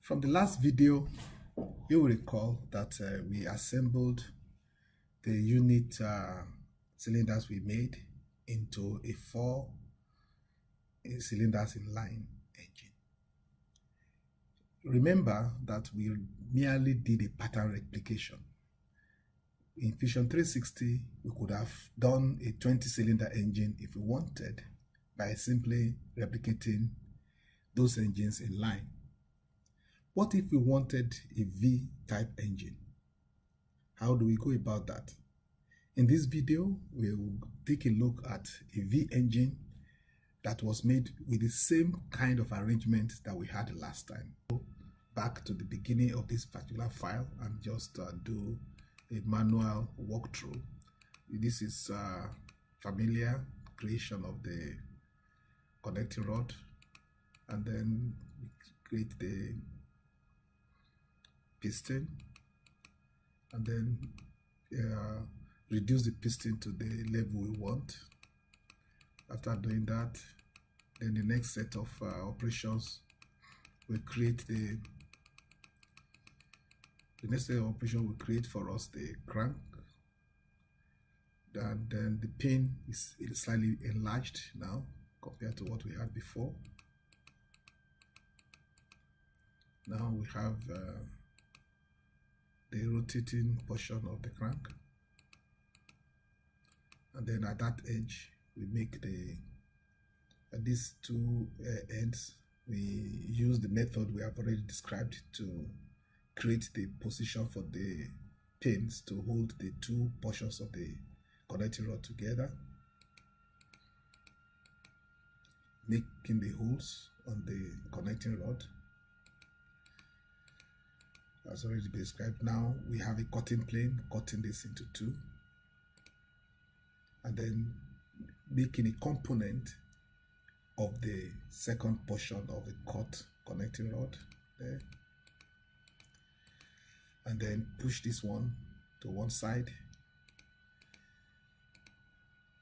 From the last video, you will recall that we assembled the unit cylinders we made into a 4 cylinders in line engine. Remember that we merely did a pattern replication. In Fusion 360, we could have done a 20-cylinder engine if we wanted by simply replicating those engines in line. What if we wanted a V-type engine? How do we go about that? In this video, we will take a look at a V engine that was made with the same kind of arrangement that we had last time. Go back to the beginning of this particular file and just do a manual walkthrough. This is familiar creation of the connecting rod, and then we create the piston, and then reduce the piston to the level we want. After doing that, then the next set of operations will create the next set of operation will create for us the crank, and then the pin is slightly enlarged now compared to what we had before. Now we have the rotating portion of the crank, and then at that edge we make at these two ends we use the method we have already described to create the position for the pins to hold the two portions of the connecting rod together, making the holes on the connecting rod as already been described. Now we have a cutting plane, cutting this into two, and then making a component of the second portion of the cut connecting rod there, and then push this one to one side,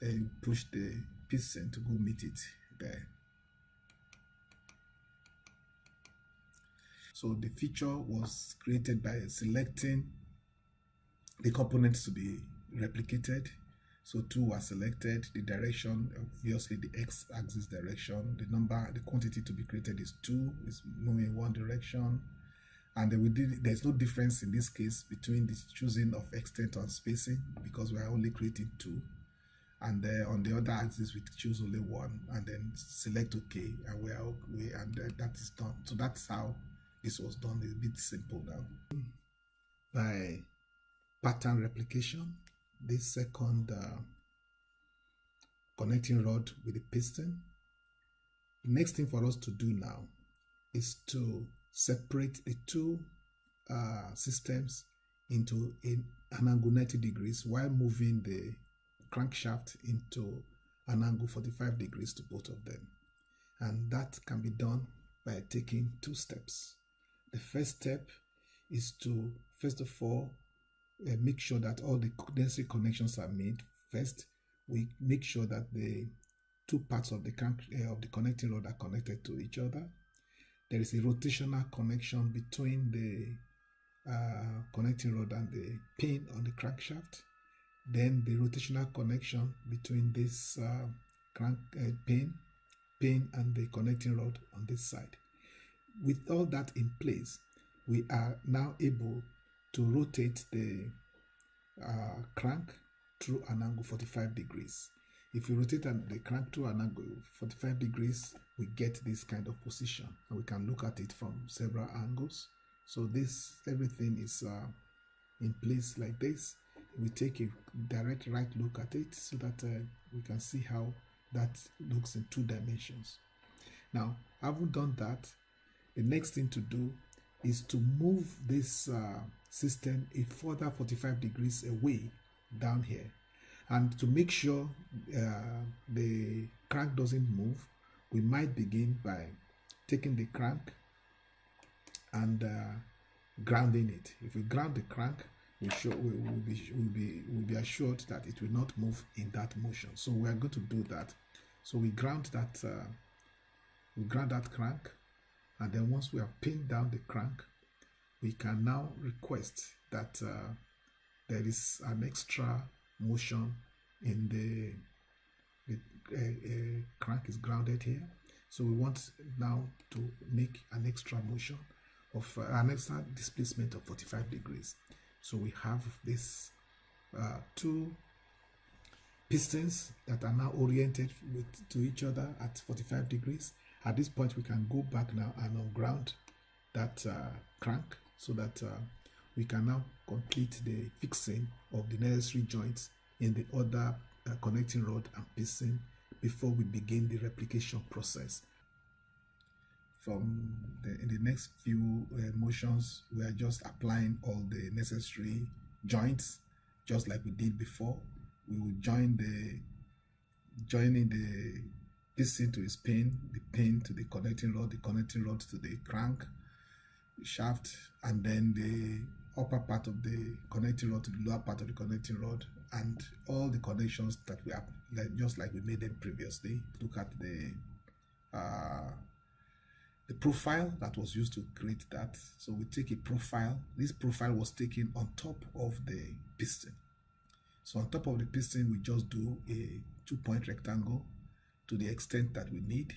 then push the piston to go meet it there. So the feature was created by selecting the components to be replicated. So two were selected, the direction, obviously the x-axis direction, the quantity to be created is 2, is moving in one direction, and then there's no difference in this case between the choosing of extent and spacing because we are only creating 2, and on the other axis we choose only 1, and then select OK, and that is done. So that's how this was done. It's a bit simple now. By pattern replication, this second connecting rod with the piston. The next thing for us to do now is to separate the two systems into an angle 90 degrees while moving the crankshaft into an angle 45 degrees to both of them. And that can be done by taking 2 steps. The first step is to, first of all, make sure that all the necessary connections are made. First, we make sure that the two parts of the connecting rod are connected to each other. There is a rotational connection between the connecting rod and the pin on the crankshaft. Then the rotational connection between this pin and the connecting rod on this side. With all that in place, we are now able to rotate the crank through an angle 45 degrees. If you rotate the crank through an angle 45 degrees, we get this kind of position, and we can look at it from several angles. So everything is in place like this. We take a direct right look at it so that we can see how that looks in 2 dimensions. Now, having done that, the next thing to do is to move this system a further 45 degrees away down here, and to make sure the crank doesn't move, we might begin by taking the crank and grounding it. If we ground the crank, we'll be assured that it will not move in that motion. So we are going to do that. So we ground that crank, And then once we have pinned down the crank, we can now request that there is an extra motion in the crank is grounded here. So we want now to make an extra motion of an extra displacement of 45 degrees. So we have this two pistons that are now oriented to each other at 45 degrees. At this point, we can go back now and unground that crank so that we can now complete the fixing of the necessary joints in the other connecting rod and piston before we begin the replication process. In the next few motions, we are just applying all the necessary joints, just like we did before. We will joining the piston to its pin, the pin to the connecting rod to the crank shaft, and then the upper part of the connecting rod to the lower part of the connecting rod, and all the connections that we have, just like we made them previously. Look at the profile that was used to create that. So we take a profile. This profile was taken on top of the piston. So on top of the piston, we just do a 2-point rectangle to the extent that we need,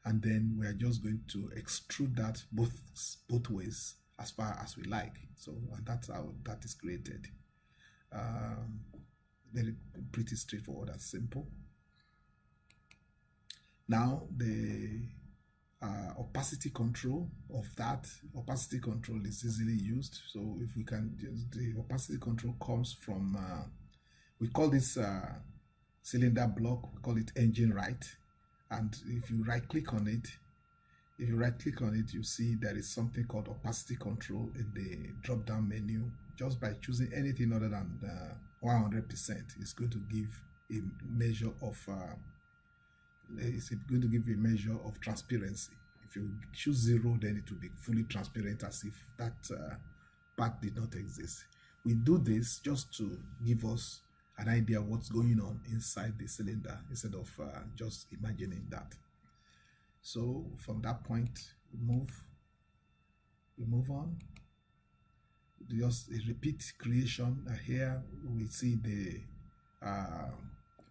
and then we are just going to extrude that both ways as far as we like. So, and that's how that is created. Very pretty straightforward and simple. Now the opacity control of that opacity control is easily used. So if we can, the opacity control comes from we call this cylinder block, we call it engine right. And if you right click on it, you see there is something called opacity control in the drop down menu. Just by choosing anything other than 100%, it's going to give a measure of transparency. If you choose 0, then it will be fully transparent, as if that part did not exist. We do this just to give us an idea of what's going on inside the cylinder, instead of just imagining that. So from that point, we move on. Just a repeat creation. Here we see the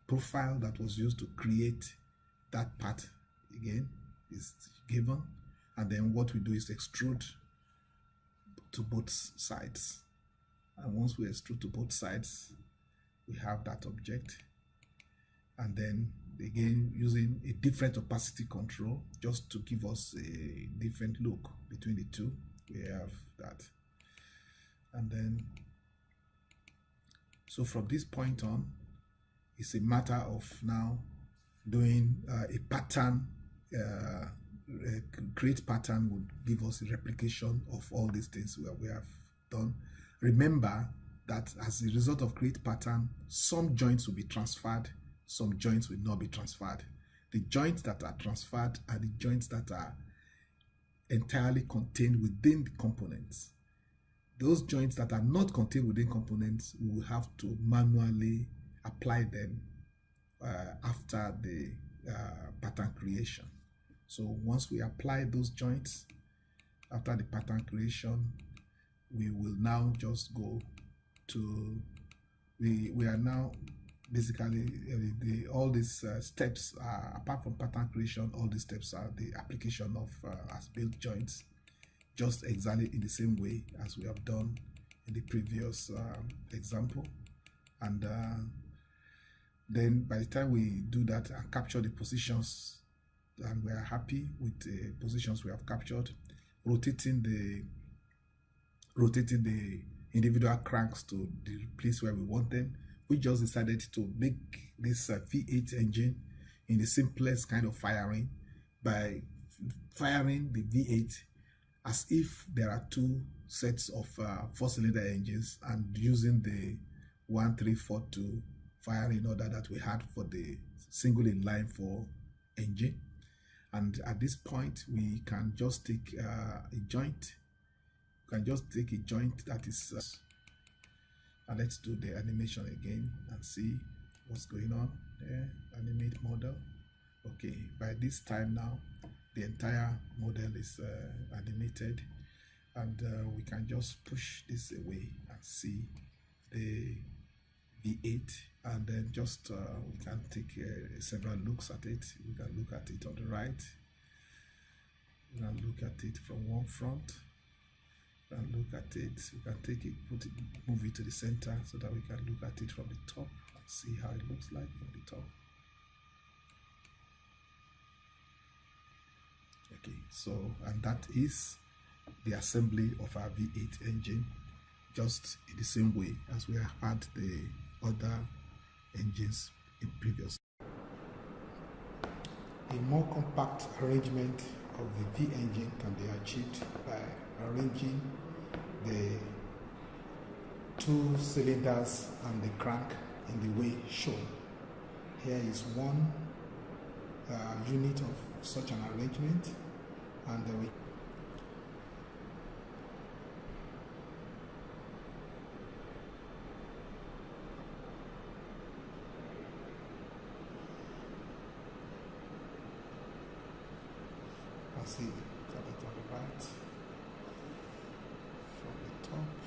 profile that was used to create that part again is given, and then what we do is extrude to both sides. And once we extrude to both sides, we have that object. And then again, using a different opacity control just to give us a different look between the two, we have that. And then, so from this point on, it's a matter of now doing a pattern. Create pattern would give us a replication of all these things we have done. Remember that as a result of create pattern, some joints will be transferred, some joints will not be transferred. The joints that are transferred are the joints that are entirely contained within the components. Those joints that are not contained within components, we will have to manually apply them after the pattern creation. So once we apply those joints after the pattern creation, we will now just go to we are now basically all these steps are, apart from pattern creation, all these steps are the application of as built joints, just exactly in the same way as we have done in the previous example. And then by the time we do that and capture the positions, and we are happy with the positions we have captured, rotating the individual cranks to the place where we want them, we just decided to make this V8 engine in the simplest kind of firing by firing the V8 as if there are two sets of 4-cylinder engines, and using the 1342 firing order that we had for the single inline 4 engine. And at this point, we can just take a joint. We can just take a joint that is and let's do the animation again and see what's going on there. Animate model. Okay, by this time now, the entire model is animated, and we can just push this away and see the V8, and then just we can take several looks at it. We can look at it on the right, we can look at it from one front, we can look at it, we can take it, move it to the center so that we can look at it from the top and see how it looks like from the top. Okay, so, and that is the assembly of our V8 engine, just in the same way as we have had the other engines in previous. A more compact arrangement of the V engine can be achieved by arranging the two cylinders and the crank in the way shown. Here is one unit of such an arrangement, and we see it on the right from the top.